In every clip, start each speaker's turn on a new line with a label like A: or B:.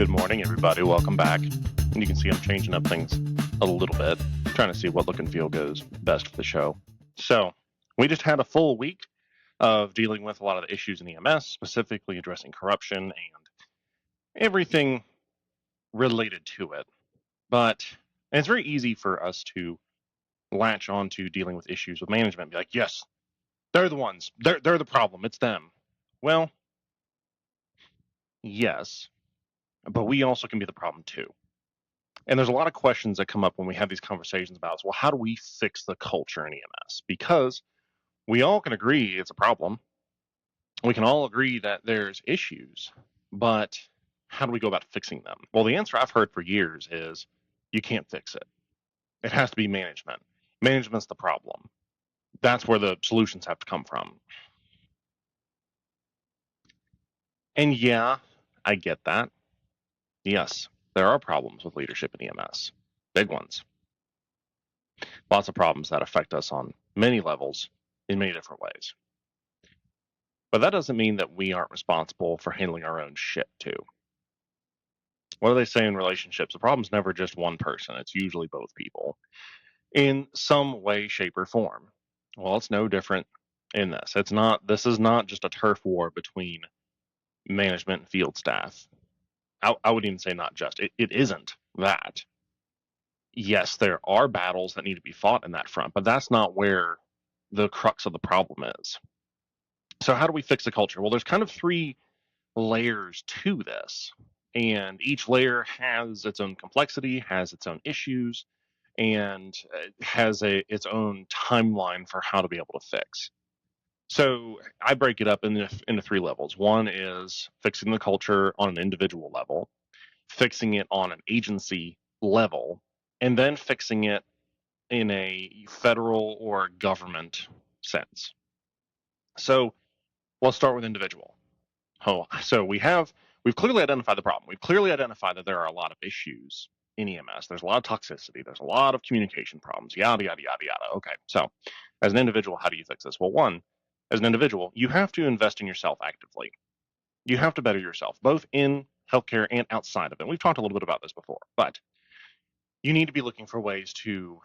A: Good morning, everybody. Welcome back. And you can see I'm changing up things a little bit, trying to see what look and feel goes best for the show. So we just had a full week of dealing with a lot of the issues in EMS, specifically addressing corruption and everything related to it. But it's very easy for us to latch on to dealing with issues with management and be like, yes, they're the ones. They're the problem. It's them. Well, yes, but we also can be the problem too. And there's a lot of questions that come up when we have these conversations about, well, how do we fix the culture in EMS? Because we all can agree it's a problem. We can all agree that there's issues, but how do we go about fixing them? Well, the answer I've heard for years is you can't fix it. It has to be management. Management's the problem. That's where the solutions have to come from. And yeah, I get that. Yes, there are problems with leadership in EMS, big ones. Lots of problems that affect us on many levels in many different ways. But that doesn't mean that we aren't responsible for handling our own shit too. What do they say in relationships? The problem's never just one person. It's usually both people in some way, shape, or form. Well, it's no different in this. This is not just a turf war between management and field staff. I would even say not just. It isn't that. Yes, there are battles that need to be fought in that front, but that's not where the crux of the problem is. So how do we fix the culture? Well, there's kind of three layers to this, and each layer has its own complexity, has its own issues, and has its own timeline for how to be able to fix. So I break it up into three levels. One is fixing the culture on an individual level, fixing it on an agency level, and then fixing it in a federal or government sense. So let's start with individual. So we've clearly identified the problem. We've clearly identified that there are a lot of issues in EMS. There's a lot of toxicity. There's a lot of communication problems, yada, yada, yada, yada. Okay, so as an individual, how do you fix this? Well, one, as an individual, you have to invest in yourself actively. You have to better yourself, both in healthcare and outside of it. We've talked a little bit about this before, but you need to be looking for ways to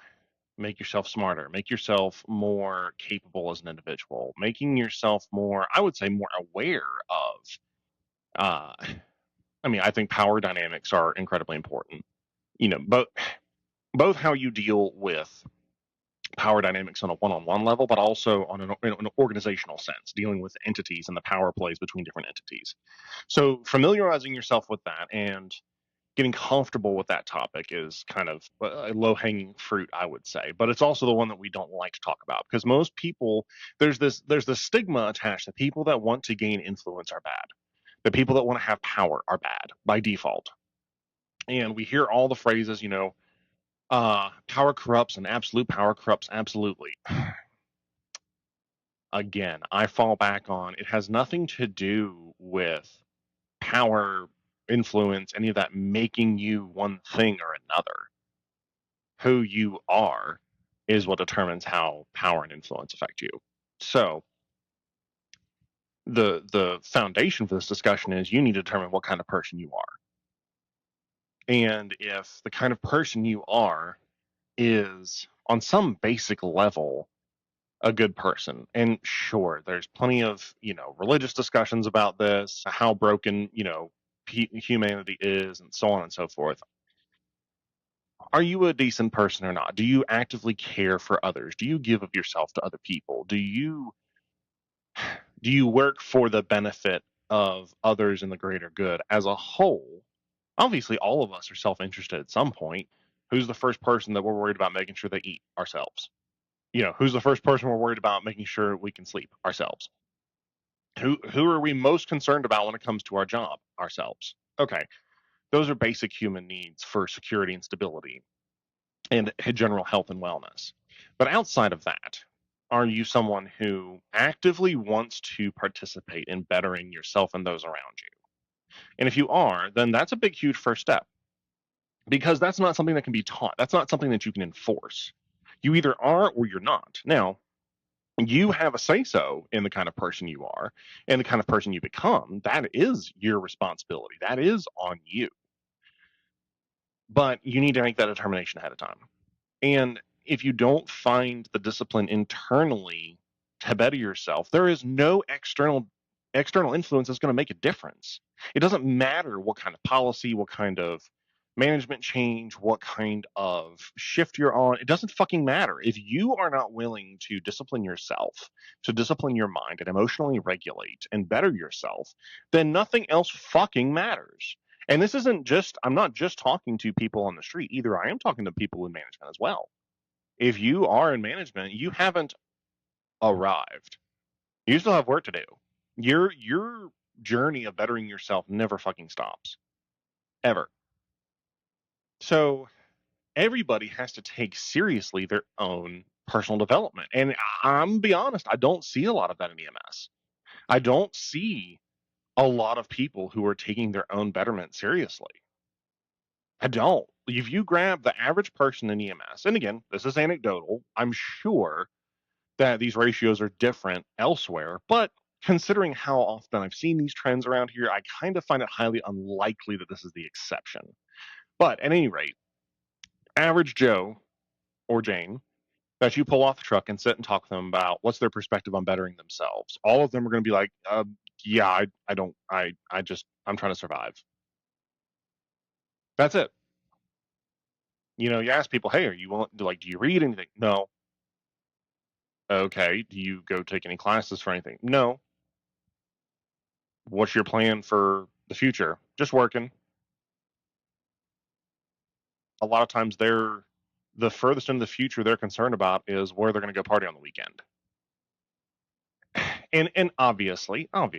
A: make yourself smarter, make yourself more capable as an individual, making yourself more, I would say, more aware of, I think power dynamics are incredibly important. Both how you deal with power dynamics on a one-on-one level, but also on an organizational sense, dealing with entities and the power plays between different entities. So familiarizing yourself with that and getting comfortable with that topic is kind of a low-hanging fruit, I would say. But it's also the one that we don't like to talk about, because most people, there's this stigma attached that people that want to gain influence are bad. The people that want to have power are bad by default. And we hear all the phrases, power corrupts and absolute power corrupts absolutely. Again, I fall back on it has nothing to do with power, influence, any of that making you one thing or another. Who you are is what determines how power and influence affect you. So the foundation for this discussion is you need to determine what kind of person you are. And if the kind of person you are is on some basic level a good person, and sure, there's plenty of religious discussions about this, how broken humanity is, and so on and so forth. Are you a decent person or not? Do you actively care for others? Do you give of yourself to other people? Do you work for the benefit of others and the greater good as a whole? Obviously, all of us are self-interested at some point. Who's the first person that we're worried about making sure they eat? Ourselves. Who's the first person we're worried about making sure we can sleep? Ourselves. Who are we most concerned about when it comes to our job? Ourselves. Okay. Those are basic human needs for security and stability and general health and wellness. But outside of that, are you someone who actively wants to participate in bettering yourself and those around you? And if you are, then that's a big, huge first step, because that's not something that can be taught. That's not something that you can enforce. You either are or you're not. Now, you have a say-so in the kind of person you are and the kind of person you become. That is your responsibility. That is on you. But you need to make that determination ahead of time. And if you don't find the discipline internally to better yourself, there is no external influence that's going to make a difference. It doesn't matter what kind of policy, what kind of management change, what kind of shift you're on. It doesn't fucking matter. If you are not willing to discipline yourself, to discipline your mind and emotionally regulate and better yourself, then nothing else fucking matters. And this isn't just, I'm not just talking to people on the street either. I am talking to people in management as well. If you are in management, you haven't arrived. You still have work to do. Your journey of bettering yourself never fucking stops. Ever. So everybody has to take seriously their own personal development. And I'm be honest, I don't see a lot of that in EMS. I don't see a lot of people who are taking their own betterment seriously. I don't. If you grab the average person in EMS, and again, this is anecdotal, I'm sure that these ratios are different elsewhere, but considering how often I've seen these trends around here, I kind of find it highly unlikely that this is the exception. But at any rate, average Joe or Jane that you pull off the truck and sit and talk to them about what's their perspective on bettering themselves, all of them are going to be like, yeah, I'm trying to survive. That's it. You know, you ask people, hey, are you willing to, like, do you read anything? No. Okay. Do you go take any classes for anything? No. What's your plan for the future? Just working. A lot of times they're the furthest into the future they're concerned about is where they're going to go party on the weekend. And obviously, I'm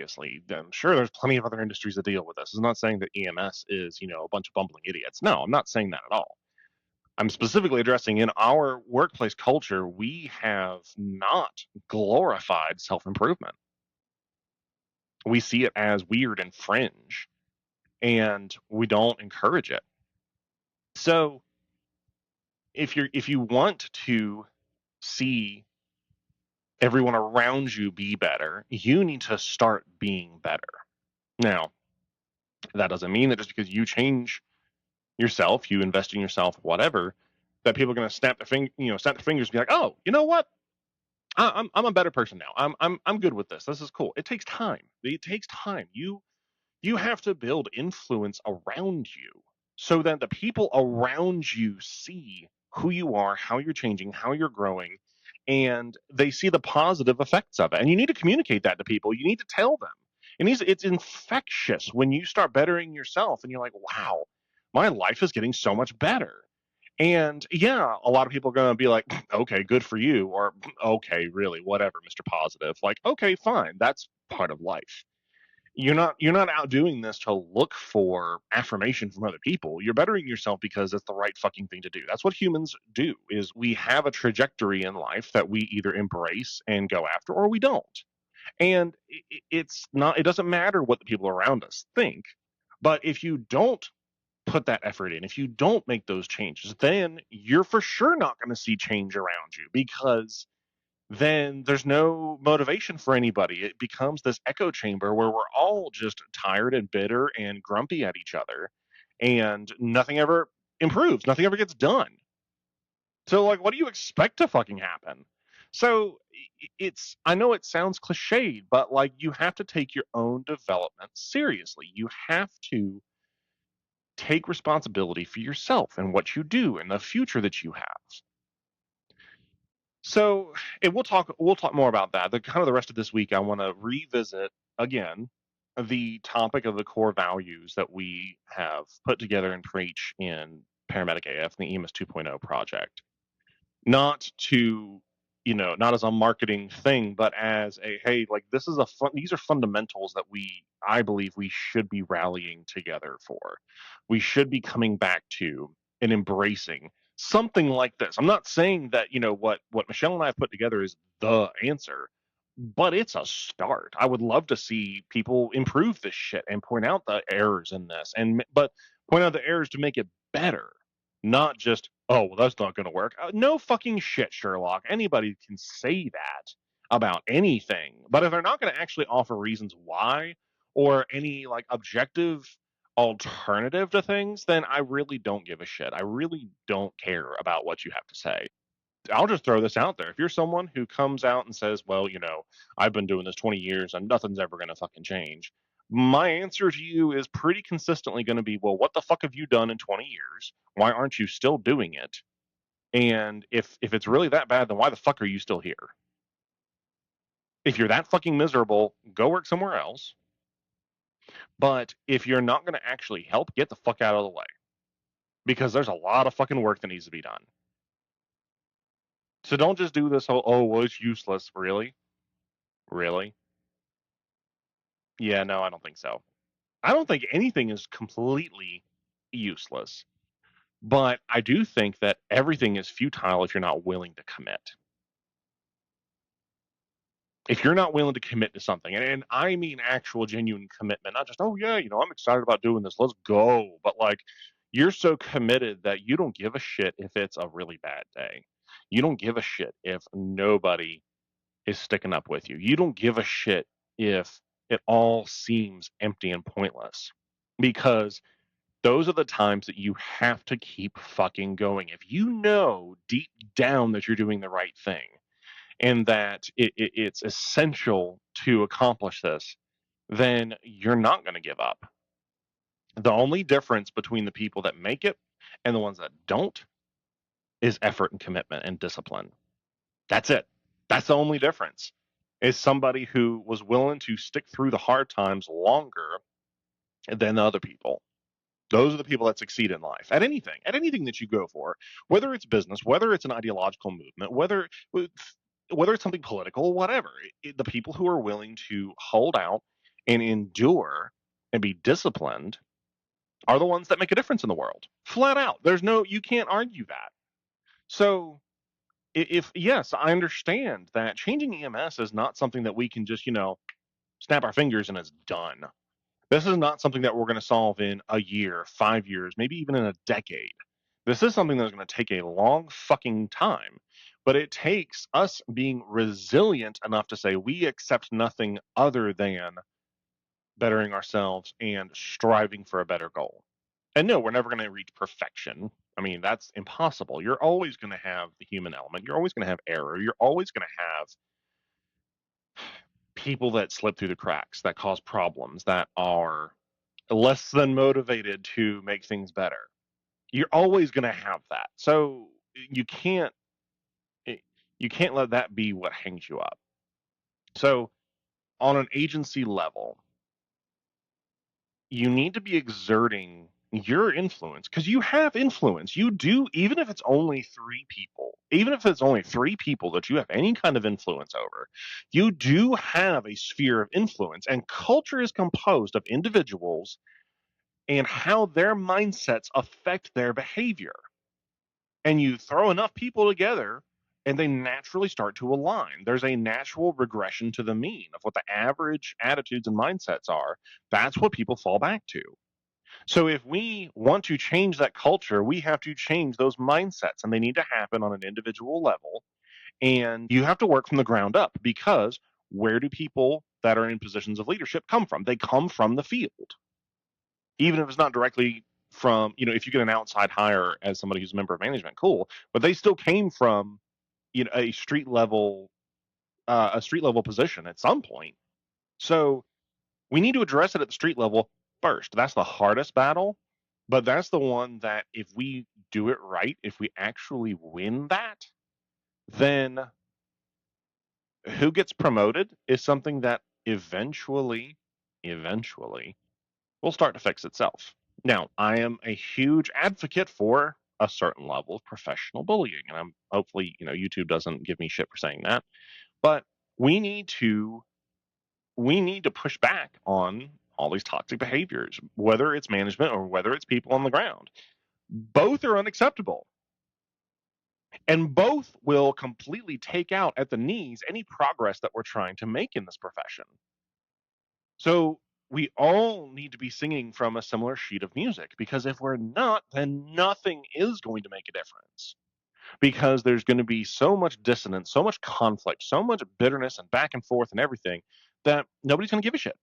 A: sure there's plenty of other industries that deal with this. I'm not saying that EMS is, you know, a bunch of bumbling idiots. No, I'm not saying that at all. I'm specifically addressing in our workplace culture, we have not glorified self-improvement. We see it as weird and fringe, and we don't encourage it. So if you want to see everyone around you be better, you need to start being better. Now, that doesn't mean that just because you change yourself, you invest in yourself, whatever, that people are going to snap their fingers and be like, oh, you know what? I'm a better person now. I'm good with this. This is cool. It takes time. It takes time. You have to build influence around you so that the people around you see who you are, how you're changing, how you're growing, and they see the positive effects of it. And you need to communicate that to people. You need to tell them. And it's infectious when you start bettering yourself and you're like, wow, my life is getting so much better. And yeah, a lot of people are going to be like, okay, good for you. Or, okay, really, whatever, Mr. Positive. Like, okay, fine. That's part of life. You're not out doing this to look for affirmation from other people. You're bettering yourself because it's the right fucking thing to do. That's what humans do, is we have a trajectory in life that we either embrace and go after or we don't. And it doesn't matter what the people around us think, but if you don't put that effort in, if you don't make those changes, then you're for sure not going to see change around you, because then there's no motivation for anybody. It becomes this echo chamber where we're all just tired and bitter and grumpy at each other, and nothing ever improves, nothing ever gets done. So, like, what do you expect to fucking happen? So, I know it sounds cliched, but like, you have to take your own development seriously. You have to take responsibility for yourself and what you do and the future that you have. So, and we'll talk more about that. The kind of the rest of this week, I want to revisit again the topic of the core values that we have put together and preach in Paramedic AF, the EMS 2.0 project. Not to, not as a marketing thing, but as a, hey, like, this is these are fundamentals that I believe we should be rallying together for. We should be coming back to and embracing something like this. I'm not saying that, what Michelle and I have put together is the answer, but it's a start. I would love to see people improve this shit and point out the errors in this, but point out the errors to make it better, not just, oh, well, that's not going to work. No fucking shit, Sherlock. Anybody can say that about anything, but if they're not going to actually offer reasons why, or any like objective alternative to things, then I really don't give a shit. I really don't care about what you have to say. I'll just throw this out there. If you're someone who comes out and says, well, I've been doing this 20 years and nothing's ever going to fucking change, my answer to you is pretty consistently going to be, well, what the fuck have you done in 20 years? Why aren't you still doing it? And if it's really that bad, then why the fuck are you still here? If you're that fucking miserable, go work somewhere else. But if you're not going to actually help, get the fuck out of the way. Because there's a lot of fucking work that needs to be done. So don't just do this whole, oh, well, it's useless. Really? Really? Yeah, no, I don't think so. I don't think anything is completely useless. But I do think that everything is futile if you're not willing to commit. If you're not willing to commit to something, and I mean actual genuine commitment, not just, oh yeah, I'm excited about doing this, let's go. But like, you're so committed that you don't give a shit if it's a really bad day. You don't give a shit if nobody is sticking up with you. You don't give a shit if it all seems empty and pointless. Because those are the times that you have to keep fucking going. If you know deep down that you're doing the right thing, and that it's essential to accomplish this, then you're not going to give up. The only difference between the people that make it and the ones that don't is effort and commitment and discipline. That's it. That's the only difference. Is somebody who was willing to stick through the hard times longer than the other people. Those are the people that succeed in life at anything that you go for, whether it's business, whether it's an ideological movement, whether it's something political, whatever. The people who are willing to hold out and endure and be disciplined are the ones that make a difference in the world. Flat out. You can't argue that. So if yes, I understand that changing EMS is not something that we can just, snap our fingers and it's done. This is not something that we're going to solve in a year, 5 years, maybe even in a decade. This is something that's going to take a long fucking time. But it takes us being resilient enough to say we accept nothing other than bettering ourselves and striving for a better goal. And no, we're never going to reach perfection. I mean, that's impossible. You're always going to have the human element. You're always going to have error. You're always going to have people that slip through the cracks, that cause problems, that are less than motivated to make things better. You're always going to have that. So you can't let that be what hangs you up. So on an agency level, you need to be exerting your influence because you have influence. You do, even if it's only 3 people, even if it's only 3 people that you have any kind of influence over, you do have a sphere of influence. And culture is composed of individuals and how their mindsets affect their behavior. And you throw enough people together and they naturally start to align. There's a natural regression to the mean of what the average attitudes and mindsets are. That's what people fall back to. So if we want to change that culture, we have to change those mindsets, and they need to happen on an individual level. And you have to work from the ground up, because where do people that are in positions of leadership come from? They come from the field. Even if it's not directly from, if you get an outside hire as somebody who's a member of management, cool. But they still came from, a street level position at some point. So we need to address it at the street level first. That's the hardest battle, but that's the one that if we do it right, if we actually win that, then who gets promoted is something that eventually will start to fix itself. Now, I am a huge advocate for a certain level of professional bullying, and I'm hopefully, YouTube doesn't give me shit for saying that, but we need to push back on all these toxic behaviors, whether it's management or whether it's people on the ground. Both are unacceptable. And both will completely take out at the knees any progress that we're trying to make in this profession. So we all need to be singing from a similar sheet of music, because if we're not, then nothing is going to make a difference. Because there's going to be so much dissonance, so much conflict, so much bitterness and back and forth and everything that nobody's going to give a shit.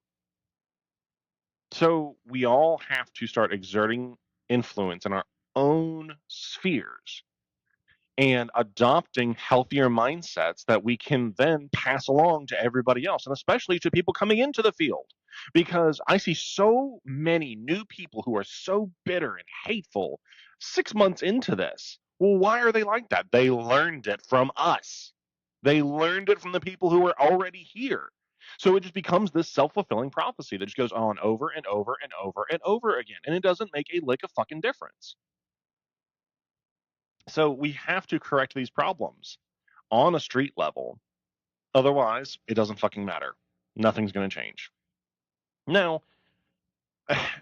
A: So we all have to start exerting influence in our own spheres and adopting healthier mindsets that we can then pass along to everybody else, and especially to people coming into the field. Because I see so many new people who are so bitter and hateful 6 months into this. Well, why are they like that? They learned it from us. They learned it from the people who are already here. So it just becomes this self-fulfilling prophecy that just goes on over and over and over and over again. And it doesn't make a lick of fucking difference. So we have to correct these problems on a street level. Otherwise, it doesn't fucking matter. Nothing's going to change. Now,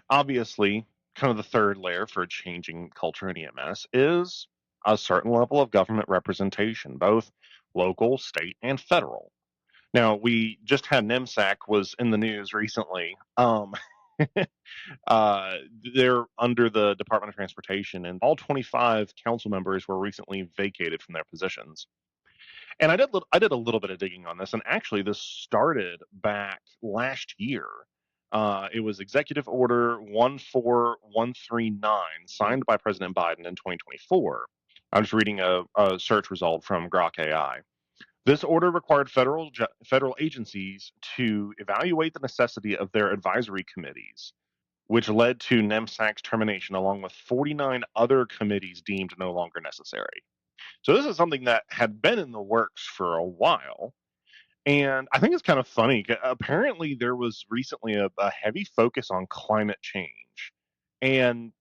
A: obviously, kind of the third layer for changing culture in EMS is a certain level of government representation, both local, state, and federal. Now, we just had NEMSAC was in the news recently. They're under the Department of Transportation, and all 25 council members were recently vacated from their positions. And I did a little bit of digging on this, and actually, this started back last year. It was Executive Order 14139, signed by President Biden in 2024. I was reading a search result from Grok AI. This order required federal agencies to evaluate the necessity of their advisory committees, which led to NEMSAC's termination, along with 49 other committees deemed no longer necessary. So this is something that had been in the works for a while. And I think it's kind of funny. Apparently, there was recently a heavy focus on climate change. And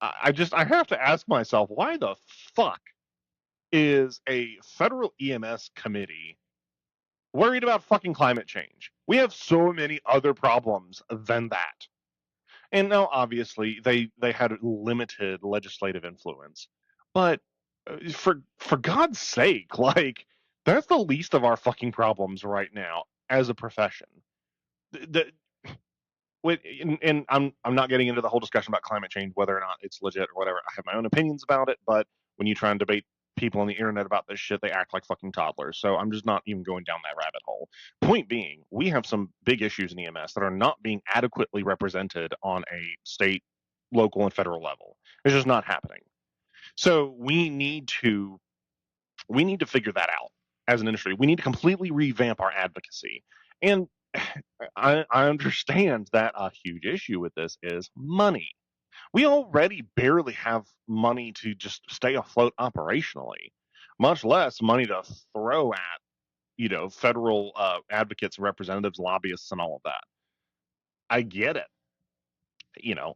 A: I have to ask myself, why the fuck is a federal EMS committee worried about fucking climate change? We have so many other problems than that. And now, obviously, they had limited legislative influence, but for God's sake, like that's the least of our fucking problems right now as a profession. The, and I'm not getting into the whole discussion about climate change, whether or not it's legit or whatever. I have my own opinions about it, but when you try and debate people on the internet about this shit, they act like fucking toddlers. So I'm just not even going down that rabbit hole. Point being, we have some big issues in EMS that are not being adequately represented on a state, local, and federal level. It's just not happening. So we need to figure that out as an industry. We need to completely revamp our advocacy. And I understand that a huge issue with this is money. We already barely have money to just stay afloat operationally, much less money to throw at, federal advocates, representatives, lobbyists, and all of that. I get it.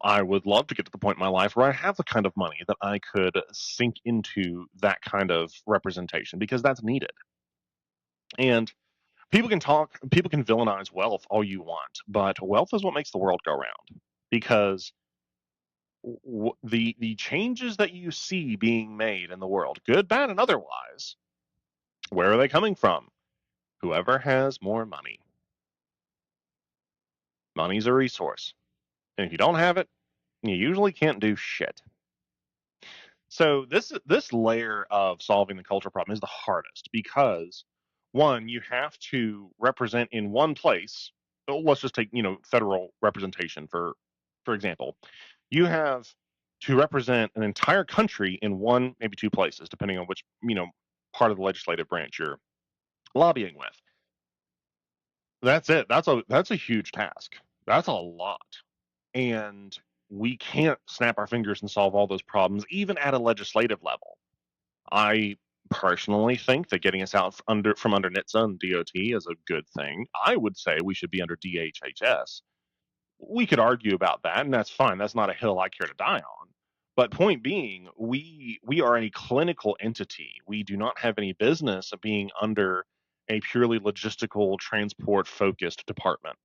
A: I would love to get to the point in my life where I have the kind of money that I could sink into that kind of representation because that's needed. And people can villainize wealth all you want, but wealth is what makes the world go round. Because the changes that you see being made in the world, good, bad, and otherwise, where are they coming from? Whoever has more money. Money's a resource. And if you don't have it, you usually can't do shit. So this layer of solving the culture problem is the hardest because, one, you have to represent in one place. Let's just take federal representation for example. You have to represent an entire country in one, maybe two places, depending on which part of the legislative branch you're lobbying with. That's it. That's a huge task. That's a lot. And we can't snap our fingers and solve all those problems, even at a legislative level. I personally think that getting us out from under NHTSA and DOT is a good thing. I would say we should be under DHHS. We could argue about that, and that's fine. That's not a hill I care to die on. But point being, we are a clinical entity. We do not have any business of being under a purely logistical, transport-focused department.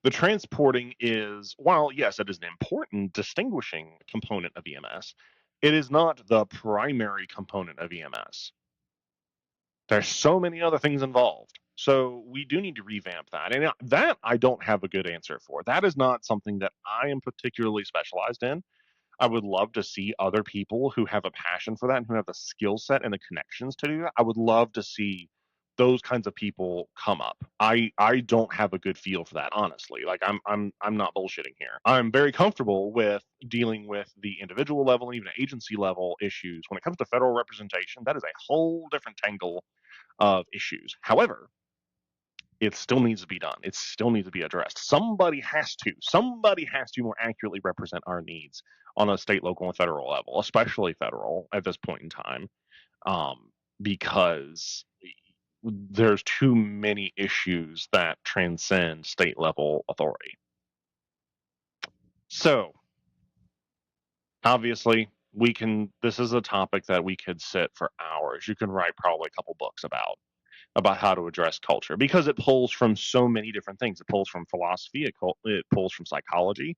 A: The transporting is, while yes, it is an important distinguishing component of EMS, it is not the primary component of EMS. There's so many other things involved. So we do need to revamp that. And that I don't have a good answer for. That is not something that I am particularly specialized in. I would love to see other people who have a passion for that and who have the skill set and the connections to do that. I would love to see those kinds of people come up. I don't have a good feel for that, honestly. Like I'm not bullshitting here. I'm very comfortable with dealing with the individual level and even agency level issues. When it comes to federal representation, that is a whole different tangle of issues. However, it still needs to be done. It still needs to be addressed. Somebody has to more accurately represent our needs on a state, local, and federal level, especially federal at this point in time, because there's too many issues that transcend state level authority. So, obviously, this is a topic that we could sit for hours. You can write probably a couple books about how to address culture, because it pulls from so many different things. It pulls from philosophy, it pulls from psychology, it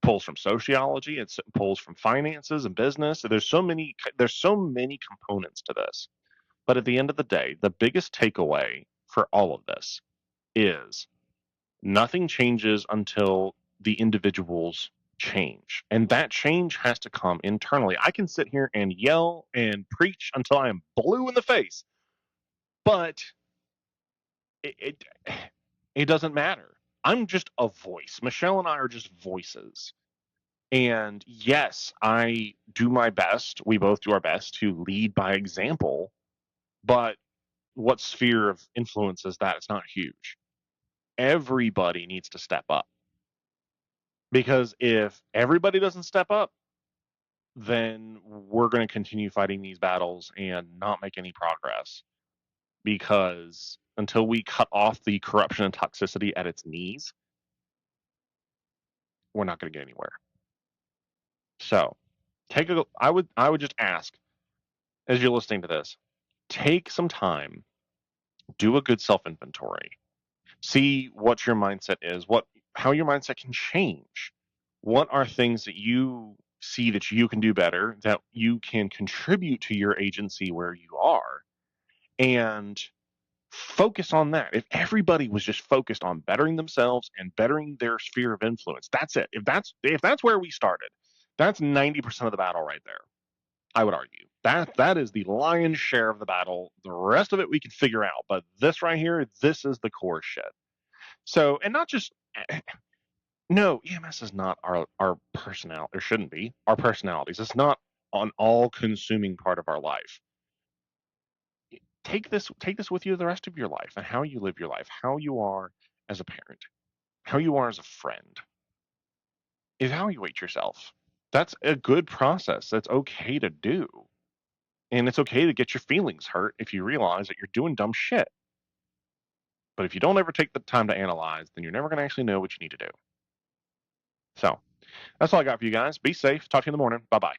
A: pulls from sociology, it pulls from finances and business. There's so many components to this. But at the end of the day, the biggest takeaway for all of this is nothing changes until the individuals change. And that change has to come internally. I can sit here and yell and preach until I am blue in the face, but it doesn't matter. I'm just a voice. Michelle and I are just voices. And yes, I do my best. We both do our best to lead by example. But what sphere of influence is that? It's not huge. Everybody needs to step up. Because if everybody doesn't step up, then we're going to continue fighting these battles and not make any progress. Because until we cut off the corruption and toxicity at its knees, we're not going to get anywhere. So, I would just ask, as you're listening to this, take some time, do a good self-inventory, see what your mindset is, how your mindset can change. What are things that you see that you can do better, that you can contribute to your agency where you are, and focus on that. If everybody was just focused on bettering themselves and bettering their sphere of influence, that's it. If that's where we started, that's 90% of the battle right there. I would argue that is the lion's share of the battle. The rest of it we can figure out, but this right here, this is the core shit. So, and not just no, EMS is not our personality, or shouldn't be our personalities. It's not an all-consuming part of our life. Take this with you the rest of your life, and how you live your life, how you are as a parent, how you are as a friend. Evaluate yourself. That's a good process. That's okay to do. And it's okay to get your feelings hurt if you realize that you're doing dumb shit. But if you don't ever take the time to analyze, then you're never going to actually know what you need to do. So, that's all I got for you guys. Be safe. Talk to you in the morning. Bye-bye.